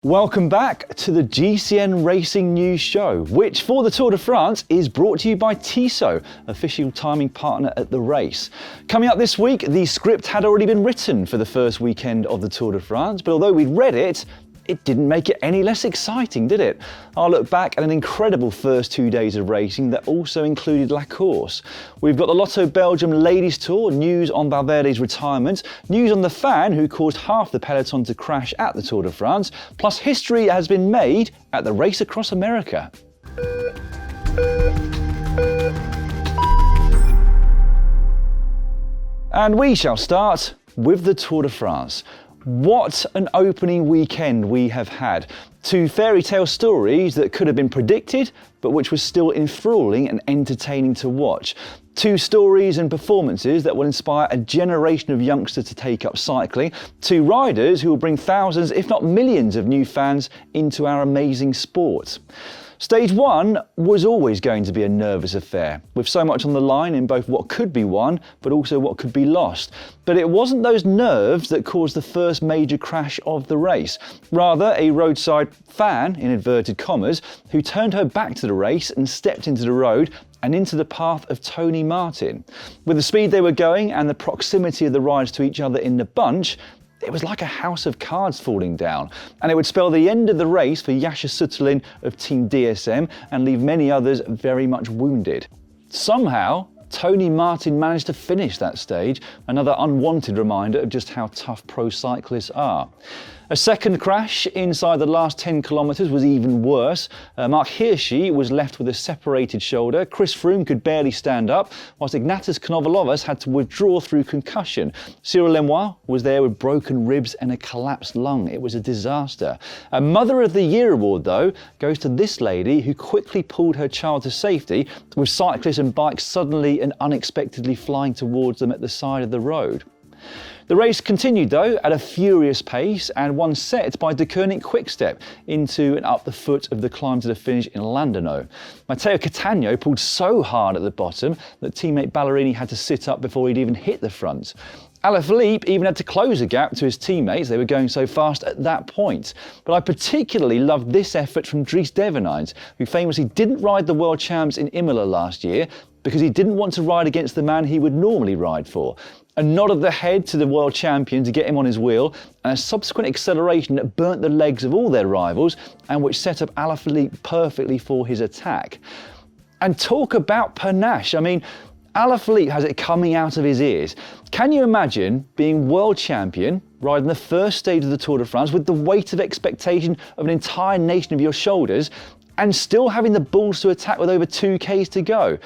Welcome back to the GCN Racing News Show, which for the Tour de France is brought to you by Tissot, official timing partner at the race. Coming up this week, the script had already been written for the first weekend of the Tour de France, but although we'd read it, it didn't make it any less exciting, did it? I'll look back at an incredible first 2 days of racing that also included La Course. We've got the Lotto Belgium Ladies Tour, news on Valverde's retirement, news on the fan who caused half the peloton to crash at the Tour de France, plus history has been made at the race across America. And we shall start with the Tour de France. What an opening weekend we have had. 2 fairy tale stories that could have been predicted, but which was still enthralling and entertaining to watch. 2 stories and performances that will inspire a generation of youngsters to take up cycling. 2 riders who will bring thousands, if not millions, of new fans into our amazing sport. Stage 1 was always going to be a nervous affair, with so much on the line in both what could be won, but also what could be lost. But it wasn't those nerves that caused the first major crash of the race. Rather, a roadside fan, in inverted commas, who turned her back to the race and stepped into the road and into the path of Tony Martin. With the speed they were going and the proximity of the riders to each other in the bunch, it was like a house of cards falling down, and it would spell the end of the race for Jascha Sütterlin of Team DSM and leave many others very much wounded. Somehow, Tony Martin managed to finish that stage, another unwanted reminder of just how tough pro cyclists are. A second crash inside the last 10 kilometres was even worse. Mark Hirschi was left with a separated shoulder. Chris Froome could barely stand up, whilst Ignatius Konovalovas had to withdraw through concussion. Cyril Lemoine was there with broken ribs and a collapsed lung. It was a disaster. A Mother of the Year award, though, goes to this lady who quickly pulled her child to safety, with cyclists and bikes suddenly and unexpectedly flying towards them at the side of the road. The race continued though at a furious pace, and one set by De Koning Quickstep into and up the foot of the climb to the finish in Landeno. Matteo Cattaneo pulled so hard at the bottom that teammate Ballerini had to sit up before he'd even hit the front. Alaphilippe even had to close a gap to his teammates, they were going so fast at that point. But I particularly loved this effort from Dries Devenijns, who famously didn't ride the world champs in Imola last year because he didn't want to ride against the man he would normally ride for. A nod of the head to the world champion to get him on his wheel, and a subsequent acceleration that burnt the legs of all their rivals and which set up Alaphilippe perfectly for his attack. And talk about panache. I mean, Alaphilippe has it coming out of his ears. Can you imagine being world champion, riding the first stage of the Tour de France with the weight of expectation of an entire nation of your shoulders, and still having the balls to attack with over 2Ks to go?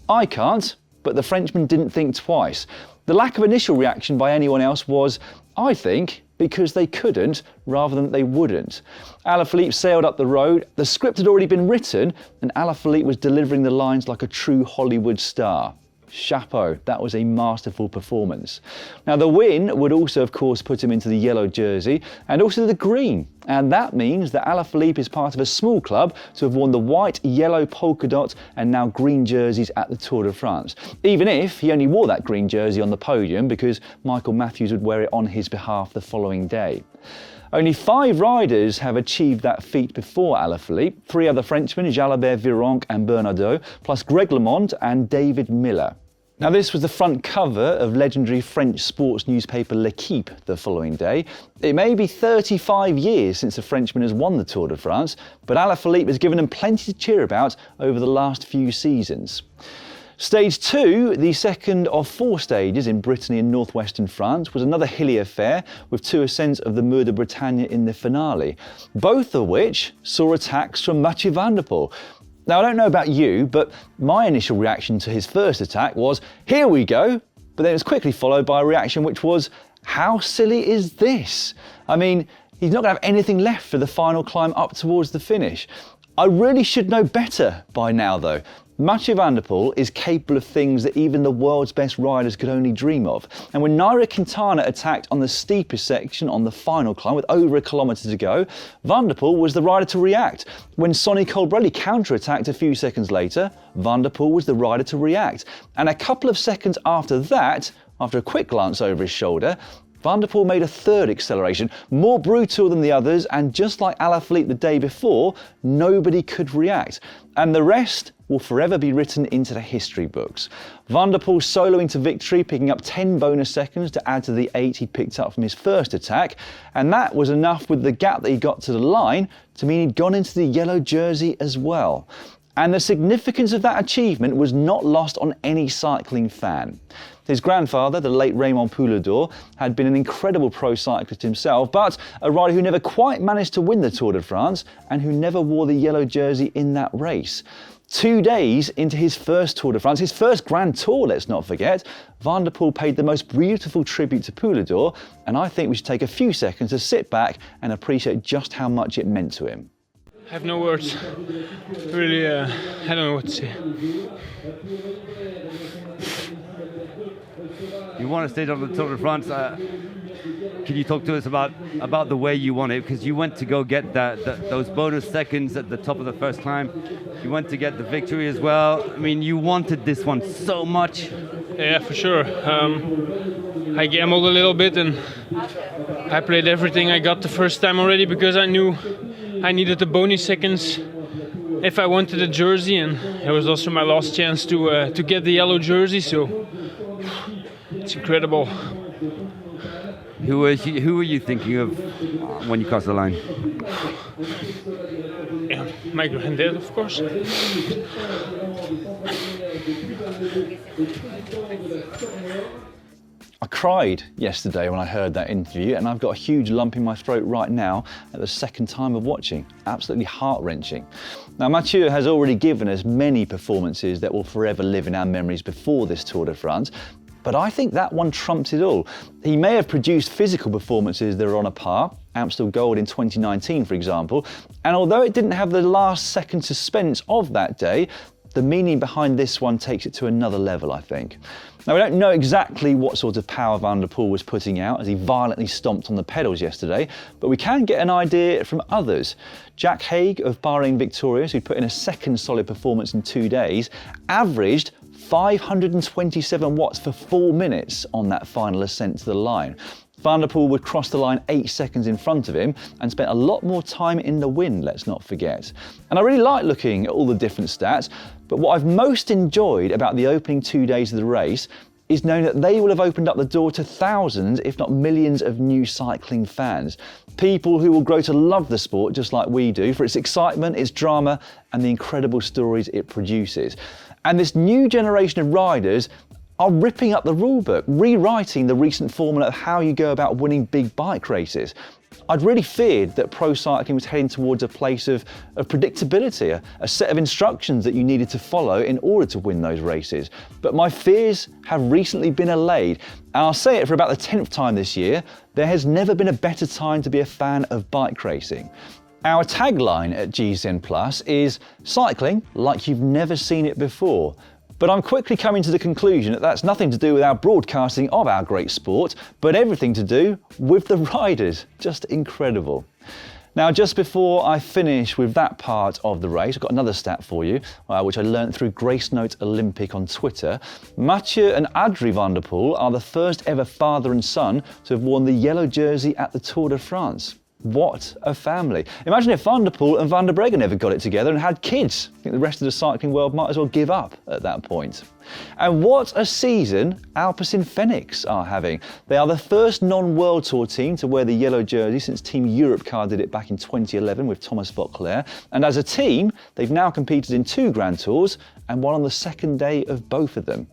I can't, but the Frenchman didn't think twice. The lack of initial reaction by anyone else was, I think, because they couldn't rather than they wouldn't. Alaphilippe sailed up the road, the script had already been written, and Alaphilippe was delivering the lines like a true Hollywood star. Chapeau, that was a masterful performance. Now the win would also of course put him into the yellow jersey and also the green, and that means that Alaphilippe is part of a small club to have worn the white, yellow polka dot and now green jerseys at the Tour de France, even if he only wore that green jersey on the podium because Michael Matthews would wear it on his behalf the following day. Only 5 riders have achieved that feat before Alaphilippe, 3 other Frenchmen, Jalabert, Virenque and Bernardeau, plus Greg LeMond and David Miller. Now this was the front cover of legendary French sports newspaper L'Équipe the following day. It may be 35 years since a Frenchman has won the Tour de France, but Alaphilippe has given them plenty to cheer about over the last few seasons. Stage 2, the second of 4 stages in Brittany and northwestern France, was another hilly affair with 2 ascents of the Mur de Bretagne in the finale, both of which saw attacks from Mathieu van der Poel. Now I don't know about you, but my initial reaction to his first attack was, here we go, but then it was quickly followed by a reaction which was, how silly is this? I mean, he's not going to have anything left for the final climb up towards the finish. I really should know better by now though. Mathieu van der Poel is capable of things that even the world's best riders could only dream of. And when Nairo Quintana attacked on the steepest section on the final climb with over a kilometre to go, Van der Poel was the rider to react. When Sonny Colbrelli counter-attacked a few seconds later, Van der Poel was the rider to react. And a couple of seconds after that, after a quick glance over his shoulder, Van der Poel made a third acceleration, more brutal than the others, and just like Alaphilippe the day before, nobody could react. And the rest will forever be written into the history books. Van der Poel soloing to victory, picking up 10 bonus seconds to add to the 8 he picked up from his first attack, and that was enough with the gap that he got to the line to mean he'd gone into the yellow jersey as well. And the significance of that achievement was not lost on any cycling fan. His grandfather, the late Raymond Poulidor, had been an incredible pro cyclist himself, but a rider who never quite managed to win the Tour de France and who never wore the yellow jersey in that race. 2 days into his first Tour de France, his first Grand Tour, let's not forget, Van der Poel paid the most beautiful tribute to Poulidor, and I think we should take a few seconds to sit back and appreciate just how much it meant to him. I have no words. Really, I don't know what to say. You won a stage on the Tour de France. Can you talk to us about the way you won it? Because you went to go get those bonus seconds at the top of the first climb. You went to get the victory as well. I mean, you wanted this one so much. Yeah, for sure. I gambled a little bit and I played everything I got the first time already because I knew I needed the bonus seconds if I wanted the jersey, and it was also my last chance to get the yellow jersey. So it's incredible. Who were you thinking of when you crossed the line? Yeah, my granddad, of course. I cried yesterday when I heard that interview, and I've got a huge lump in my throat right now at the second time of watching. Absolutely heart-wrenching. Now, Mathieu has already given us many performances that will forever live in our memories before this Tour de France, but I think that one trumps it all. He may have produced physical performances that are on a par, Amstel Gold in 2019 for example, and although it didn't have the last second suspense of that day, the meaning behind this one takes it to another level, I think. Now, we don't know exactly what sort of power Van der Poel was putting out as he violently stomped on the pedals yesterday, but we can get an idea from others. Jack Haig of Bahrain Victorious, who put in a second solid performance in 2 days, averaged 527 watts for 4 minutes on that final ascent to the line. Van der Poel would cross the line 8 seconds in front of him and spent a lot more time in the wind, let's not forget. And I really like looking at all the different stats, but what I've most enjoyed about the opening 2 days of the race is knowing that they will have opened up the door to thousands, if not millions, of new cycling fans. People who will grow to love the sport just like we do for its excitement, its drama, and the incredible stories it produces. And this new generation of riders are ripping up the rulebook, rewriting the recent formula of how you go about winning big bike races. I'd really feared that pro cycling was heading towards a place of predictability, a set of instructions that you needed to follow in order to win those races. But my fears have recently been allayed. And I'll say it for about the 10th time this year, there has never been a better time to be a fan of bike racing. Our tagline at GCN Plus is cycling like you've never seen it before. But I'm quickly coming to the conclusion that that's nothing to do with our broadcasting of our great sport, but everything to do with the riders. Just incredible. Now, just before I finish with that part of the race, I've got another stat for you, which I learnt through Grace Note Olympic on Twitter. Mathieu and Adrie Van der Poel are the first ever father and son to have worn the yellow jersey at the Tour de France. What a family. Imagine if Van der Poel and Van der Breggen never got it together and had kids. I think the rest of the cycling world might as well give up at that point. And what a season Alpecin Fenix are having. They are the first non-World Tour team to wear the yellow jersey since Team Europcar did it back in 2011 with Thomas Vauclair. And as a team, they've now competed in 2 Grand Tours and won on the second day of both of them.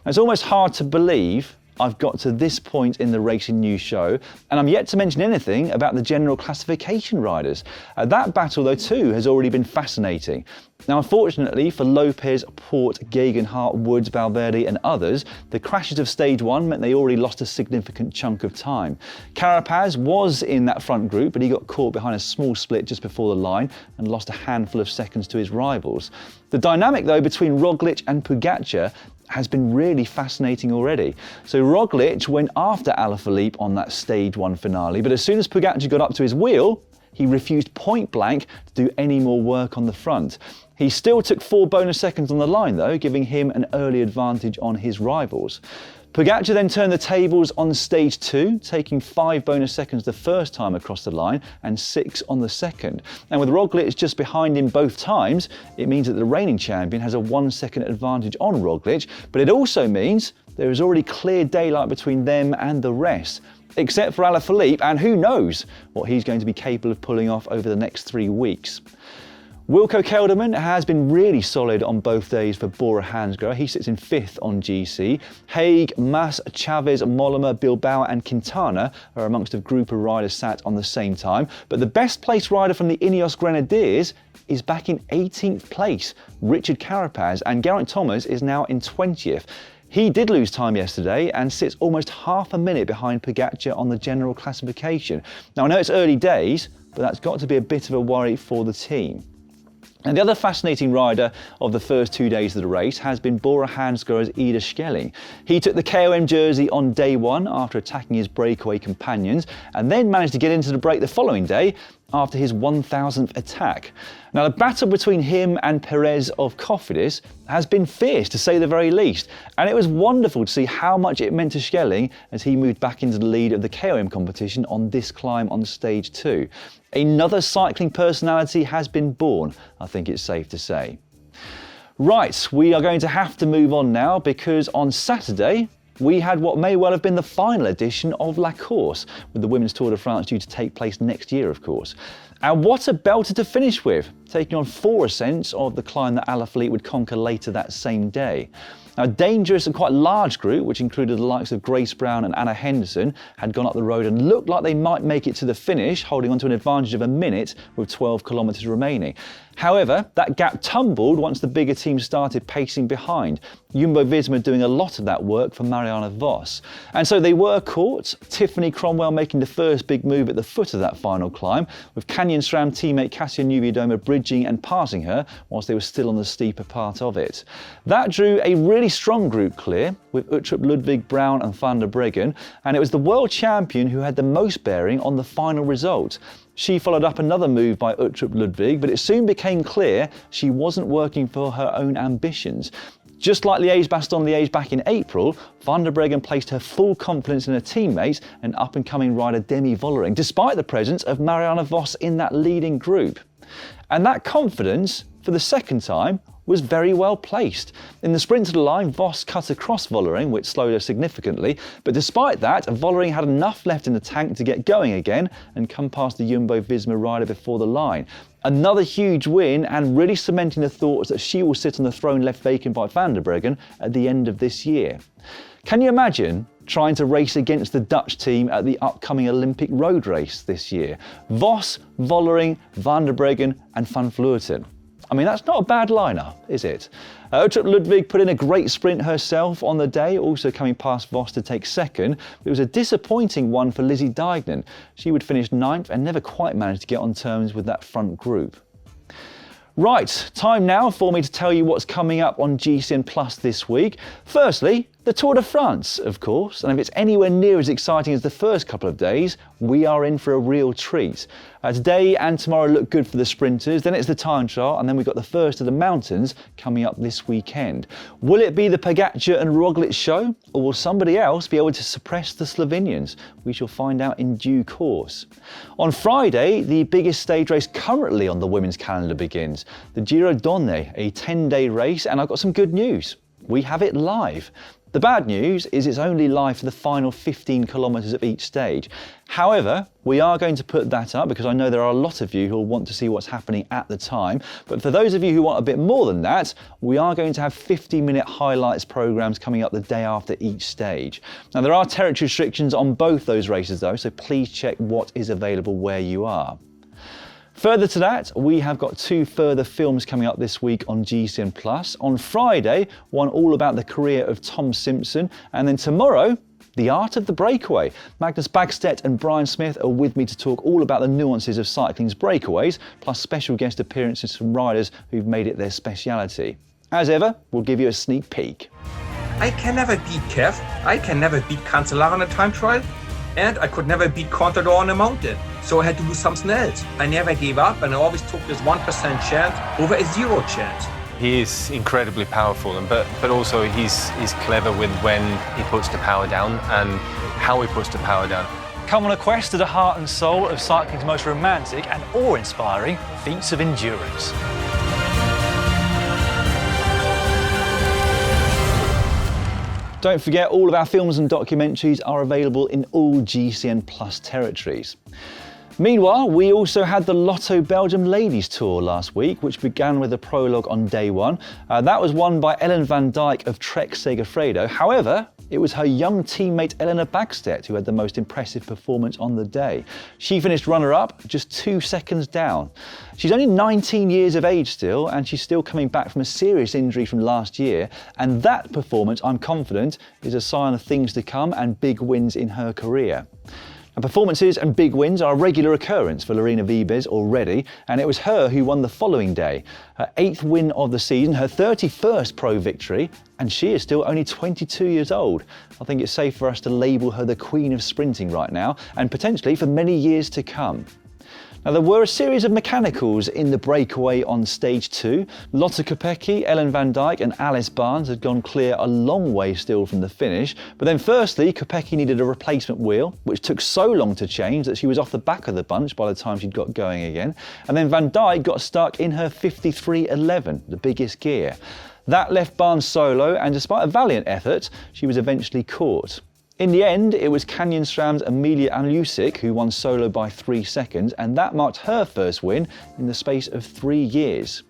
Now, it's almost hard to believe I've got to this point in the Racing News show, and I'm yet to mention anything about the general classification riders. That battle, though, too, has already been fascinating. Now, unfortunately for Lopez, Port, Gegenhardt, Woods, Valverde and others, the crashes of stage 1 meant they already lost a significant chunk of time. Carapaz was in that front group, but he got caught behind a small split just before the line and lost a handful of seconds to his rivals. The dynamic, though, between Roglic and Pogačar has been really fascinating already. So Roglic went after Alaphilippe on that stage 1 finale, but as soon as Pogačar got up to his wheel, he refused point blank to do any more work on the front. He still took 4 bonus seconds on the line though, giving him an early advantage on his rivals. Pogačar then turned the tables on stage 2, taking 5 bonus seconds the first time across the line and 6 on the second. And with Roglic just behind him both times, it means that the reigning champion has a 1 second advantage on Roglic, but it also means there is already clear daylight between them and the rest, except for Alaphilippe, and who knows what he's going to be capable of pulling off over the next 3 weeks. Wilco Kelderman has been really solid on both days for Bora Hansgrohe. He sits in 5th on GC. Haig, Mas, Chavez, Mollema, Bilbao and Quintana are amongst a group of riders sat on the same time. But the best placed rider from the Ineos Grenadiers is back in 18th place, Richard Carapaz, and Geraint Thomas is now in 20th. He did lose time yesterday and sits almost half a minute behind Pogačar on the general classification. Now I know it's early days, but that's got to be a bit of a worry for the team. And the other fascinating rider of the first 2 days of the race has been Bora Hansgrohe's Ida Schelling. He took the KOM jersey on day 1 after attacking his breakaway companions and then managed to get into the break the following day after his 1000th attack. Now the battle between him and Perez of Cofidis has been fierce to say the very least, and it was wonderful to see how much it meant to Schelling as he moved back into the lead of the KOM competition on this climb on stage 2. Another cycling personality has been born, I think it's safe to say. Right, we are going to have to move on now because on Saturday we had what may well have been the final edition of La Course, with the Women's Tour de France due to take place next year, of course. And what a belter to finish with, taking on 4 ascents of the climb that Alaphilippe would conquer later that same day. Now, a dangerous and quite large group, which included the likes of Grace Brown and Anna Henderson, had gone up the road and looked like they might make it to the finish, holding on to an advantage of a minute with 12 kilometres remaining. However, that gap tumbled once the bigger team started pacing behind, Jumbo-Visma doing a lot of that work for Marianne Vos. And so they were caught, Tiffany Cromwell making the first big move at the foot of that final climb, with Canyon SRAM teammate Kasia Niewiadoma bridging and passing her whilst they were still on the steeper part of it. That drew a really strong group clear, with Uttrup, Ludwig, Brown and van der Breggen, and it was the world champion who had the most bearing on the final result. She followed up another move by Uttrup Ludwig, but it soon became clear she wasn't working for her own ambitions. Just like Liège-Bastogne-Liège back in April, van der Breggen placed her full confidence in her teammates and up-and-coming rider Demi Vollering, despite the presence of Marianne Vos in that leading group. And that confidence, for the second time, was very well placed. In the sprint to the line, Vos cut across Vollering, which slowed her significantly, but despite that, Vollering had enough left in the tank to get going again and come past the Jumbo-Visma rider before the line. Another huge win and really cementing the thoughts that she will sit on the throne left vacant by van der Breggen at the end of this year. Can you imagine trying to race against the Dutch team at the upcoming Olympic road race this year? Vos, Vollering, van der Breggen and Van Vleuten. I mean, that's not a bad lineup, is it? Uttrup Ludwig put in a great sprint herself on the day, also coming past Vos to take second. It was a disappointing one for Lizzie Deignan. She would finish 9th and never quite managed to get on terms with that front group. Right, time now for me to tell you what's coming up on GCN Plus this week. Firstly, the Tour de France, of course, and if it's anywhere near as exciting as the first couple of days, we are in for a real treat. Today and tomorrow look good for the sprinters, then it's the time trial, and then we've got the first of the mountains coming up this weekend. Will it be the Pogačar and Roglic show, or will somebody else be able to suppress the Slovenians? We shall find out in due course. On Friday, the biggest stage race currently on the women's calendar begins, the Giro Donne, a 10-day race, and I've got some good news. We have it live. The bad news is it's only live for the final 15 kilometres of each stage. However, we are going to put that up because I know there are a lot of you who will want to see what's happening at the time. But for those of you who want a bit more than that, we are going to have 50-minute highlights programmes coming up the day after each stage. Now, there are territory restrictions on both those races though, so please check what is available where you are. Further to that, we have got 2 further films coming up this week on GCN Plus. On Friday, one all about the career of Tom Simpson, and then tomorrow, The Art of the Breakaway. Magnus Bagstedt and Brian Smith are with me to talk all about the nuances of cycling's breakaways, plus special guest appearances from riders who've made it their speciality. As ever, we'll give you a sneak peek. I can never beat Kev, I can never beat Cancellara in a time trial, and I could never beat Contador on a mountain. So I had to do something else. I never gave up and I always took this 1% chance over a 0 chance. He is incredibly powerful, but also he's clever with when he puts the power down and how he puts the power down. Come on a quest to the heart and soul of cycling's most romantic and awe-inspiring feats of endurance. Don't forget, all of our films and documentaries are available in all GCN Plus territories. Meanwhile, we also had the Lotto Belgium Ladies Tour last week, which began with a prologue on day one. That was won by Ellen van Dijk of Trek Segafredo. However, it was her young teammate Elena Bagstedt who had the most impressive performance on the day. She finished runner-up, just 2 seconds down. She's only 19 years of age still, and she's still coming back from a serious injury from last year. And that performance, I'm confident, is a sign of things to come and big wins in her career. And performances and big wins are a regular occurrence for Lorena Wiebes already, and it was her who won the following day. Her 8th win of the season, her 31st pro victory, and she is still only 22 years old. I think it's safe for us to label her the queen of sprinting right now, and potentially for many years to come. Now, there were a series of mechanicals in the breakaway on stage 2. Lotte Kopecky, Ellen van Dijk and Alice Barnes had gone clear a long way still from the finish. But then firstly, Kopecky needed a replacement wheel, which took so long to change that she was off the back of the bunch by the time she'd got going again. And then Van Dijk got stuck in her 53.11, the biggest gear. That left Barnes solo, and despite a valiant effort, she was eventually caught. In the end, it was Canyon SRAM's Amelia Alusic who won solo by 3 seconds, and that marked her first win in the space of 3 years.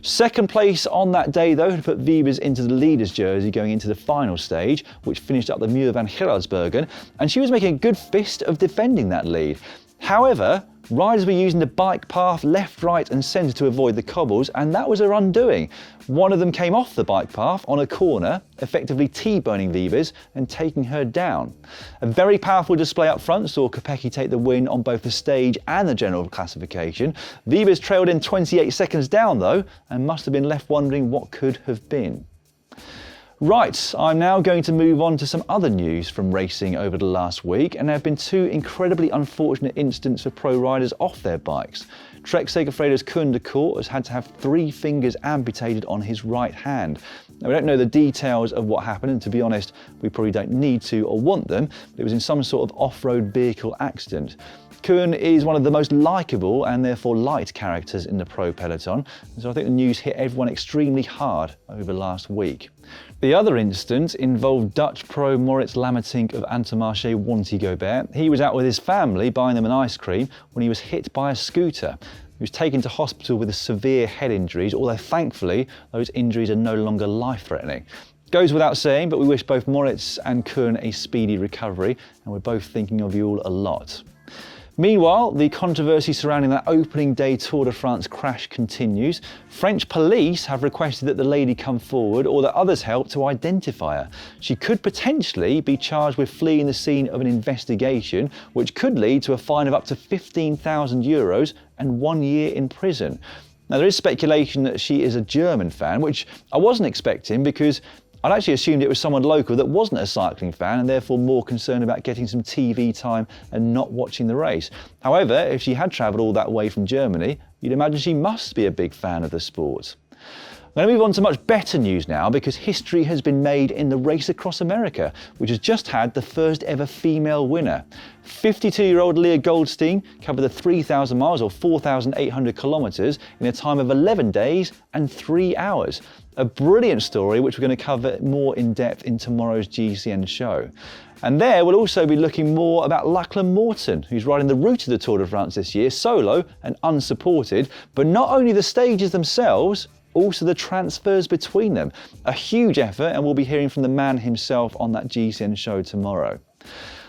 Second place on that day, though, had put Wiebes into the leader's jersey going into the final stage, which finished up the Muur van Gerardsbergen, and she was making a good fist of defending that lead. However, riders were using the bike path left, right and centre to avoid the cobbles, and that was her undoing. One of them came off the bike path on a corner, effectively T-boning Wiebes and taking her down. A very powerful display up front saw Kopecky take the win on both the stage and the general classification. Wiebes trailed in 28 seconds down though, and must have been left wondering what could have been. Right, I'm now going to move on to some other news from racing over the last week, and there have been 2 incredibly unfortunate incidents for pro riders off their bikes. Trek Segafredo's Koen de Kort has had to have 3 fingers amputated on his right hand. Now, we don't know the details of what happened, and to be honest, we probably don't need to or want them, but it was in some sort of off-road vehicle accident. Koen is one of the most likeable and therefore liked characters in the pro peloton, and so I think the news hit everyone extremely hard over last week. The other incident involved Dutch pro Maurits Lammertink of Intermarché Wanty-Gobert. He was out with his family buying them an ice cream when he was hit by a scooter. He was taken to hospital with severe head injuries, although thankfully those injuries are no longer life-threatening. Goes without saying, but we wish both Moritz and Koen a speedy recovery, and we're both thinking of you all a lot. Meanwhile, the controversy surrounding that opening day Tour de France crash continues. French police have requested that the lady come forward or that others help to identify her. She could potentially be charged with fleeing the scene of an investigation, which could lead to a fine of up to €15,000 and 1 year in prison. Now, there is speculation that she is a German fan, which I wasn't expecting because I'd actually assumed it was someone local that wasn't a cycling fan and therefore more concerned about getting some TV time and not watching the race. However, if she had travelled all that way from Germany, you'd imagine she must be a big fan of the sport. I'm going to move on to much better news now because history has been made in the race across America, which has just had the first ever female winner. 52-year-old Leah Goldstein covered the 3,000 miles or 4,800 kilometres in a time of 11 days and 3 hours. A brilliant story which we're going to cover more in depth in tomorrow's GCN show. And there we'll also be looking more about Lachlan Morton, who's riding the route of the Tour de France this year, solo and unsupported, but not only the stages themselves, also the transfers between them. A huge effort, and we'll be hearing from the man himself on that GCN show tomorrow.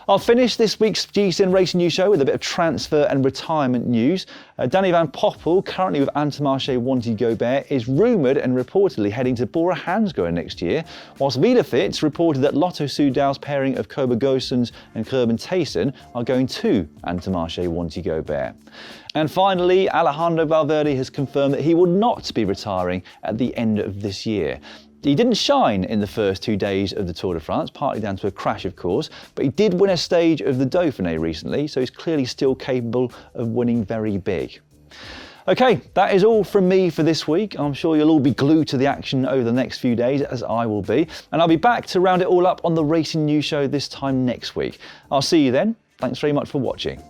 I'll finish this week's GCN Racing News show with a bit of transfer and retirement news. Danny van Poppel, currently with Intermarché Wanty-Gobert, is rumoured and reportedly heading to Bora Hansgrohe next year, whilst Vidafits reported that Lotto Soudal's pairing of Kobe Goossens and Gerben Thiessen are going to Intermarché Wanty-Gobert. And finally, Alejandro Valverde has confirmed that he will not be retiring at the end of this year. He didn't shine in the first 2 days of the Tour de France, partly down to a crash of course, but he did win a stage of the Dauphiné recently, so he's clearly still capable of winning very big. Okay, that is all from me for this week. I'm sure you'll all be glued to the action over the next few days, as I will be. And I'll be back to round it all up on the Racing News Show this time next week. I'll see you then. Thanks very much for watching.